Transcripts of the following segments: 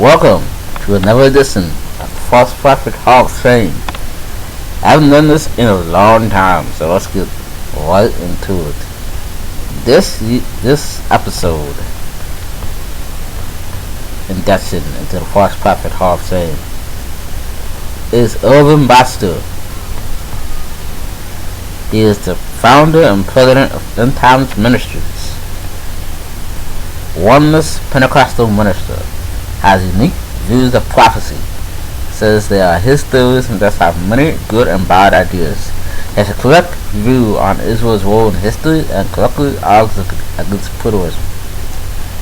Welcome to another edition of the False Prophet Hall of Fame. I haven't done this in a long time, so let's get right into it. This episode, induction into the False Prophet Hall of Fame, is Irvin Baxter. He is the founder and president of End Times Ministries. Oneness Pentecostal minister, has unique views of prophecy, says they are his theories and thus have many good and bad ideas, has a correct view on Israel's role in history and correctly argues against preterism.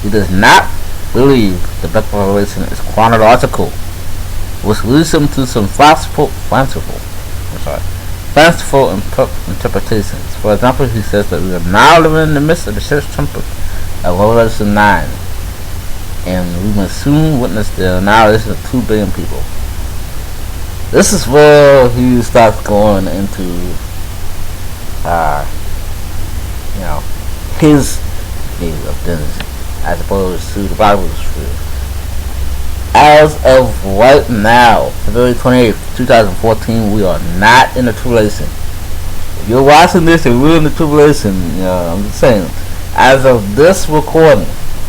He does not believe the book of Revelation is chronological, which leads him to some fanciful interpretations. For example, he says that we are now living in the midst of the sixth trumpet of Revelation 9, and we must soon witness the annihilation of 2 billion people. This is where he starts going into, his view of divinity, as opposed to the Bible's view. As of right now, February 28th, 2014, we are not in the tribulation. If you're watching this and we're in the tribulation, I'm just saying, as of this recording,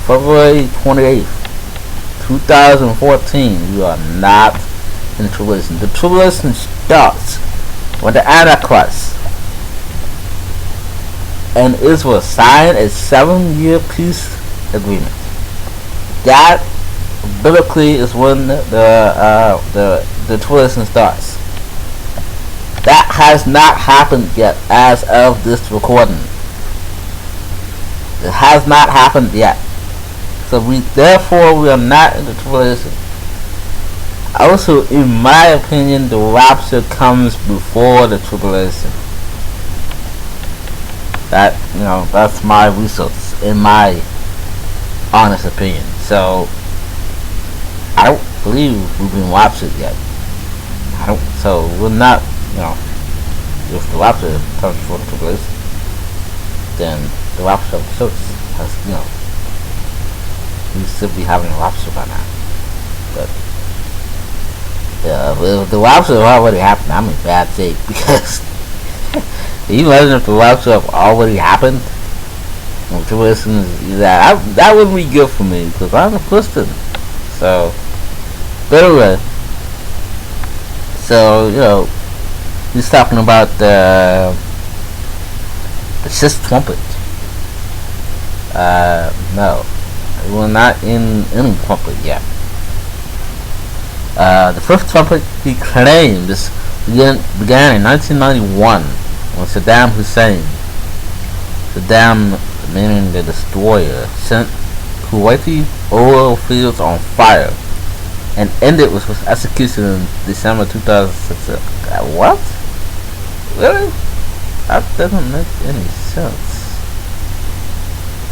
February 28th, 2014, we are not in the tribulation. The tribulation starts when the Antichrist and Israel sign a 7-year peace agreement. That biblically is when the tribulation starts. That has not happened yet as of this recording. It has not happened yet. So therefore we are not in the tribulation. Also, in my opinion, the rapture comes before the tribulation. That's my research, in my honest opinion. So I don't believe we've been raptured yet. So we're not, if the rapture comes before the tribulation, then the rapture of the church has, we should be having a rapture by now. But if the rapture already happened, I'm in bad shape, because can you imagine if the rapture have already happened? That wouldn't be good for me, because I'm a Christian. So, but anyway, he's talking about the sixth trumpet. No, we're not in any trumpet yet. The first trumpet, he claims, began in 1991 when Saddam Hussein, meaning the destroyer, set Kuwaiti oil fields on fire and ended with his execution in December 2006. What? Really? That doesn't make any sense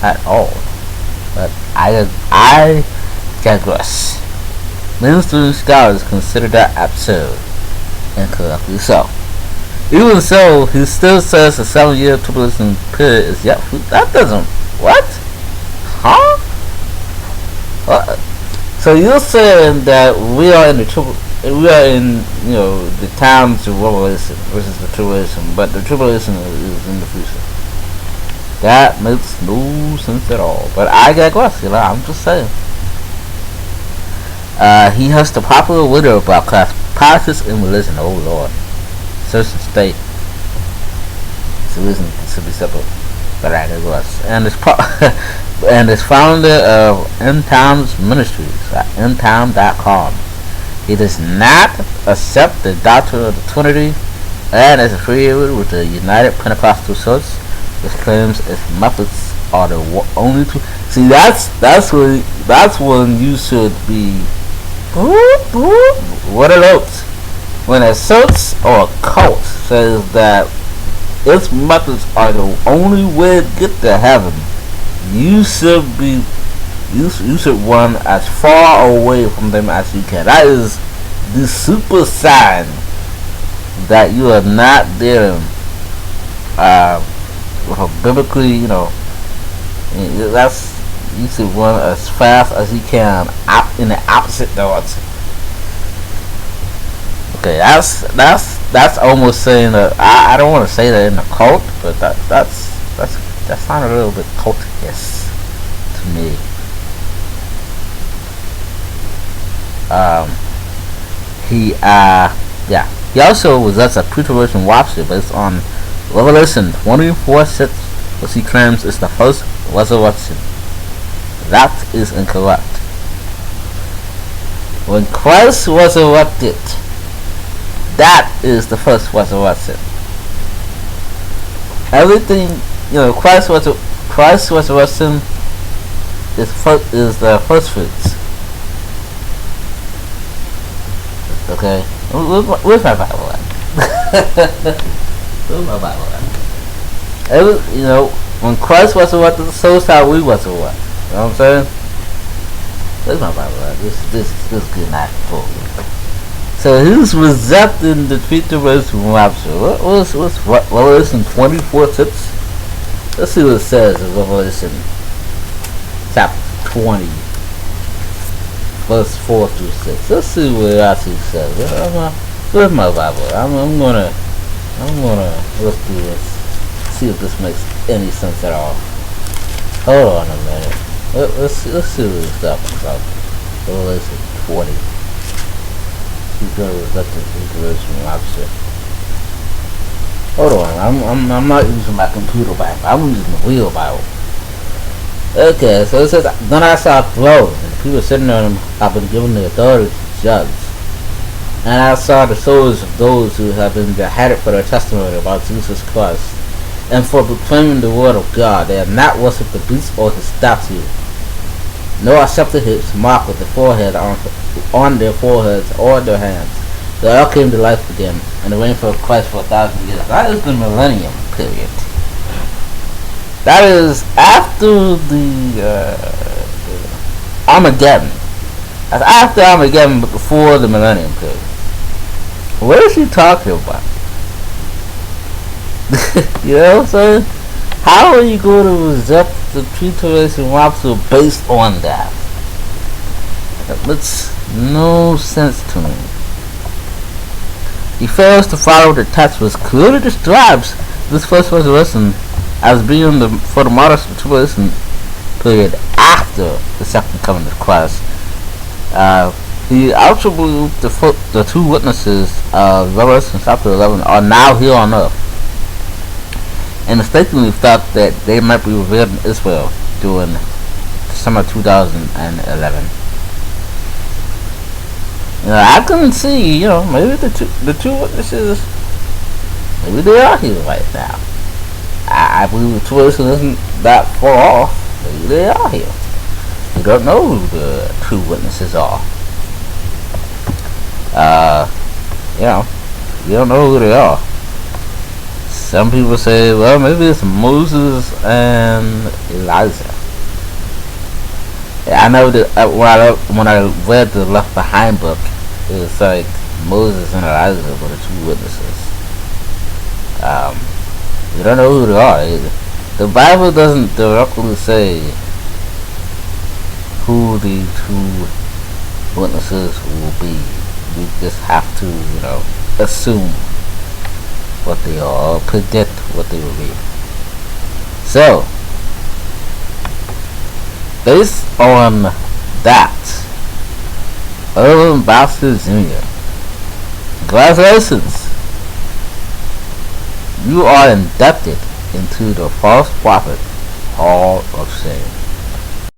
at all. But I digress. Mainstream scholars consider that absurd, and correctly so. Even so, he still says the 7-year tribulation period is yet. That doesn't. What? Huh? What? So you're saying that we are in the times of Revelation versus the tribulation, but the tribulation is in the future. That makes no sense at all. But I digress. I'm just saying. He has the popular video broadcast politics and religion. Oh Lord, church and state. It's a reason it should be separate. But I digress. And is founder of End Times Ministries at endtime.com. He does not accept the doctrine of the Trinity and is affiliated with the United Pentecostal Church, which claims its methods are the only two. See, that's when you should be. What a note. When a church or a cult says that its methods are the only way to get to heaven, you should run as far away from them as you can. That is the super sign that you are not dealing with a biblically, that's you should run as fast as you can out in the opposite direction. Okay, that's almost saying that I don't want to say that in a cult, but that sounded a little bit cultish to me. He also was a preterism Webster based on Revelation 24:6, which he claims is the first resurrection. That is incorrect. When Christ resurrected, that is the first resurrection. Everything, Christ's resurrection is the first fruits. Okay, where's my Bible at? Where's my Bible at? When Christ resurrected, so is how we resurrect. You know what I'm saying? Where's my Bible at? This is good night for me. So who's rejecting the preterism rapture? What's Revelation 24:6? Let's see what it says in Revelation chapter 20, verse 4 through 6. Let's see what it actually says. Where's my Bible? I'm gonna look through this, see if this makes any sense at all. Hold on a minute. Let's see what it's talking about. Revelation 20. He's gonna reject the preterism rapture. Hold on, I'm not using my computer Bible. I'm using the real Bible. Okay, so it says, then I saw a throne, and people sitting on them have been given the authority to judge. And I saw the souls of those who have been beheaded for their testimony about Jesus Christ, and for proclaiming the word of God. They have not worshipped the beast or his statue, nor accepted his mark with the forehead on their foreheads or their hands. They all came to life again, and they reigned for Christ for 1,000 years. That is the millennium period. That is after the Armageddon. That's after Armageddon, but before the millennium period. What is he talking about? You know what I'm saying? How are you going to reject the preterism rapture based on that? That makes no sense to me. He fails to follow the text, which clearly describes this first resurrection as being for the modern tribulation period after the second coming of Christ. He also believed the two witnesses of Revelation chapter 11 are now here on earth, and mistakenly thought that they might be revealed in Israel during December 2011. I can see, maybe the two witnesses, maybe they are here right now. I believe the tribulation isn't that far off. Maybe they are here. We don't know who the two witnesses are. We don't know who they are. Some people say, well, maybe it's Moses and Elijah. I know that when I read the Left Behind book, it was like Moses and Elijah were the two witnesses. We don't know who they are. The Bible doesn't directly say who the two witnesses will be. We just have to, assume what they are, or predict what they will be. So, based on that, Irvin Baxter Jr., congratulations! You are inducted into the False Prophet Hall of Shame.